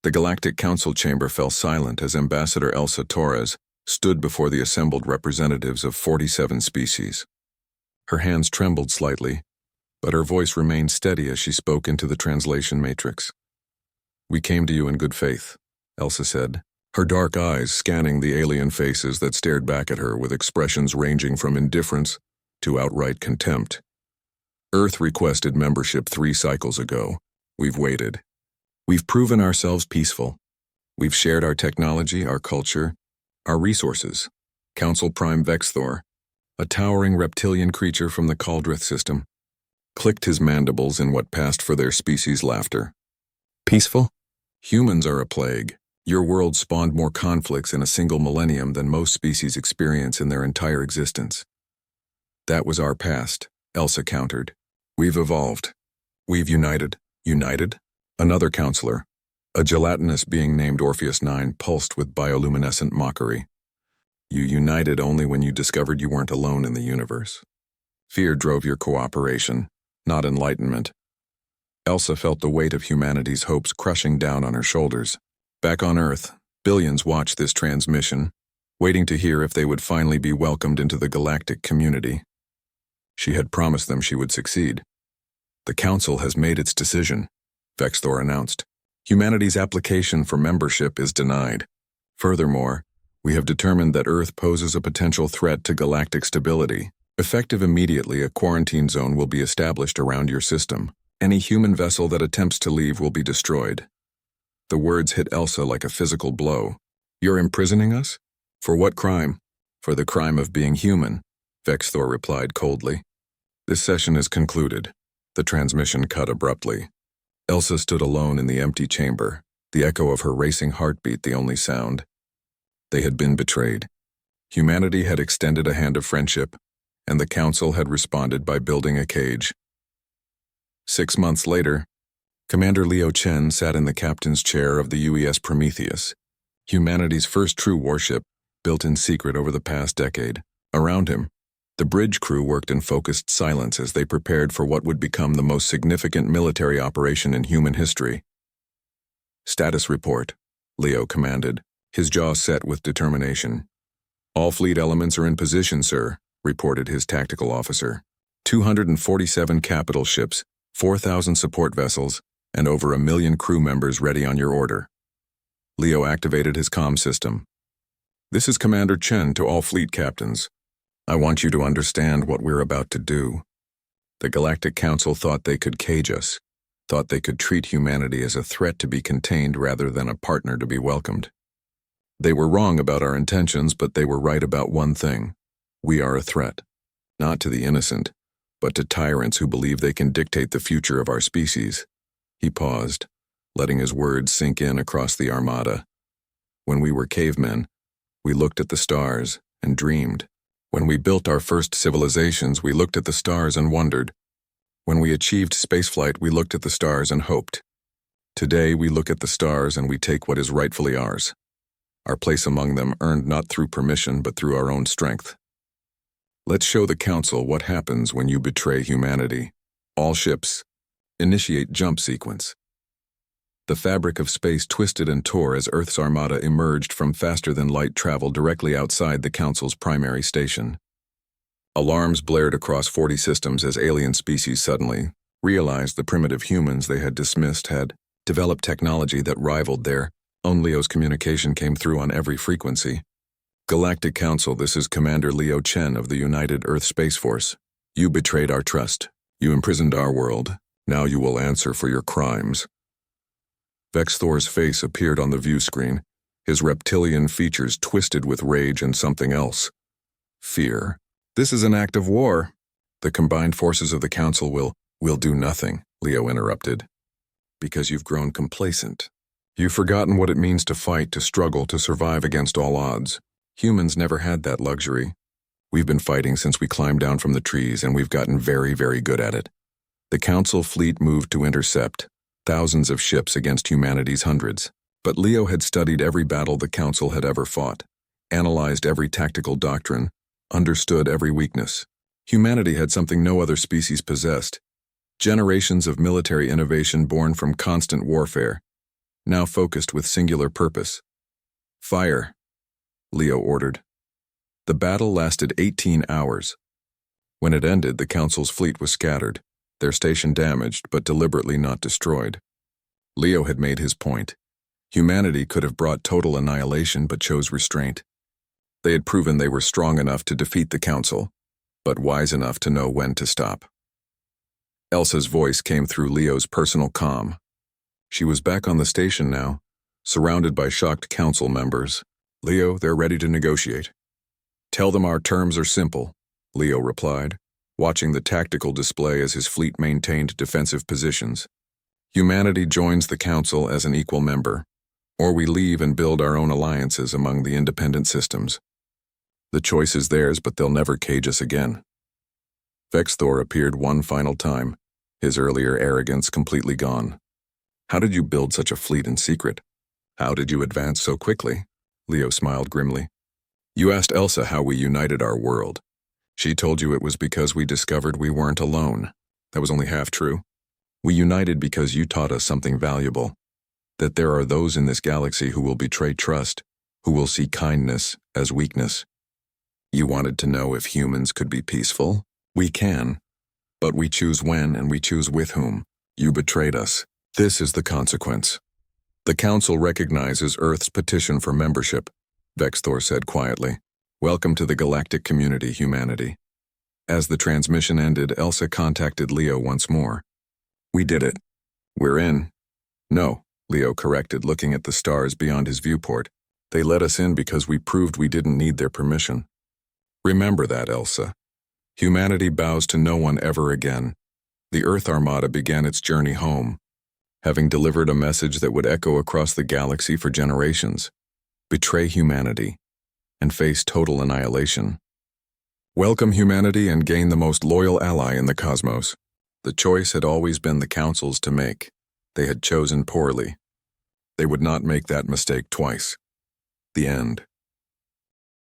The Galactic Council chamber fell silent as Ambassador Elsa Torres stood before the assembled representatives of 47 species. Her hands trembled slightly, but her voice remained steady as she spoke into the translation matrix. "We came to you in good faith," Elsa said, her dark eyes scanning the alien faces that stared back at her with expressions ranging from indifference to outright contempt. "Earth requested membership 3 cycles ago. We've waited. We've proven ourselves peaceful. We've shared our technology, our culture, our resources. Council Prime Vexthor, a towering reptilian creature from the Caldrith system, clicked his mandibles in what passed for their species' laughter. Peaceful? Humans are a plague. Your world spawned more conflicts in a single millennium than most species experience in their entire existence. That was our past, Elsa countered. We've evolved. We've united. United? Another counselor, a gelatinous being named Orpheus 9, pulsed with bioluminescent mockery. You united only when you discovered you weren't alone in the universe. Fear drove your cooperation, not enlightenment. Elsa felt the weight of humanity's hopes crushing down on her shoulders. Back on Earth, billions watched this transmission, waiting to hear if they would finally be welcomed into the galactic community. She had promised them she would succeed. The Council has made its decision, Vexthor announced. Humanity's application for membership is denied. Furthermore, we have determined that Earth poses a potential threat to galactic stability. Effective immediately, a quarantine zone will be established around your system. Any human vessel that attempts to leave will be destroyed. The words hit Elsa like a physical blow. You're imprisoning us? For what crime? For the crime of being human, Vexthor replied coldly. This session is concluded. The transmission cut abruptly. Elsa stood alone in the empty chamber, the echo of her racing heartbeat the only sound. They had been betrayed. Humanity had extended a hand of friendship, and the Council had responded by building a cage. 6 months later, Commander Leo Chen sat in the captain's chair of the UES Prometheus, humanity's first true warship, built in secret over the past decade. Around him, the bridge crew worked in focused silence as they prepared for what would become the most significant military operation in human history. Status report, Leo commanded, his jaw set with determination. All fleet elements are in position, sir, reported his tactical officer. 247 capital ships, 4,000 support vessels, and over 1 million crew members ready on your order. Leo activated his comm system. This is Commander Chen to all fleet captains. I want you to understand what we're about to do. The Galactic Council thought they could cage us, thought they could treat humanity as a threat to be contained rather than a partner to be welcomed. They were wrong about our intentions, but they were right about one thing. We are a threat, not to the innocent, but to tyrants who believe they can dictate the future of our species. He paused, letting his words sink in across the Armada. When we were cavemen, we looked at the stars and dreamed. When we built our first civilizations, we looked at the stars and wondered. When we achieved spaceflight, we looked at the stars and hoped. Today, we look at the stars and we take what is rightfully ours. Our place among them earned not through permission, but through our own strength. Let's show the Council what happens when you betray humanity. All ships, initiate jump sequence. The fabric of space twisted and tore as Earth's Armada emerged from faster-than-light travel directly outside the Council's primary station. Alarms blared across 40 systems as alien species suddenly realized the primitive humans they had dismissed had developed technology that rivaled their own. Leo's communication came through on every frequency. Galactic Council, this is Commander Leo Chen of the United Earth Space Force. You betrayed our trust. You imprisoned our world. Now you will answer for your crimes. Vexthor's face appeared on the view screen, his reptilian features twisted with rage and something else. Fear. This is an act of war. The combined forces of the Council will do nothing, Leo interrupted. Because you've grown complacent. You've forgotten what it means to fight, to struggle, to survive against all odds. Humans never had that luxury. We've been fighting since we climbed down from the trees, and we've gotten very, very good at it. The Council fleet moved to intercept thousands of ships against humanity's hundreds. But Leo had studied every battle the Council had ever fought, analyzed every tactical doctrine, understood every weakness. Humanity had something no other species possessed. Generations of military innovation born from constant warfare. now focused with singular purpose. "Fire," Leo ordered. The battle lasted 18 hours. When it ended, the Council's fleet was scattered, their station damaged but deliberately not destroyed. Leo had made his point. Humanity could have brought total annihilation but chose restraint. They had proven they were strong enough to defeat the Council, but wise enough to know when to stop. Elsa's voice came through Leo's personal comm. She was back on the station now, surrounded by shocked Council members. "Leo, they're ready to negotiate." "Tell them our terms are simple," Leo replied, watching the tactical display as his fleet maintained defensive positions. "Humanity joins the Council as an equal member, or we leave and build our own alliances among the independent systems. The choice is theirs, but they'll never cage us again." Vexthor appeared one final time, his earlier arrogance completely gone. "How did you build such a fleet in secret? How did you advance so quickly?" Leo smiled grimly. "You asked Elsa how we united our world. She told you it was because we discovered we weren't alone. That was only half true. We united because you taught us something valuable, that there are those in this galaxy who will betray trust, who will see kindness as weakness. You wanted to know if humans could be peaceful? We can, but we choose when and we choose with whom. You betrayed us. This is the consequence. The Council recognizes Earth's petition for membership," Vexthor said quietly. "Welcome to the galactic community, humanity." As the transmission ended, Elsa contacted Leo once more. "We did it. We're in." "No," Leo corrected, looking at the stars beyond his viewport. "They let us in because we proved we didn't need their permission. Remember that, Elsa. Humanity bows to no one ever again. The Earth Armada began its journey home, having delivered a message that would echo across the galaxy for generations. Betray humanity and face total annihilation. Welcome humanity and gain the most loyal ally in the cosmos. The choice had always been the Council's to make. They had chosen poorly. They would not make that mistake twice." The end.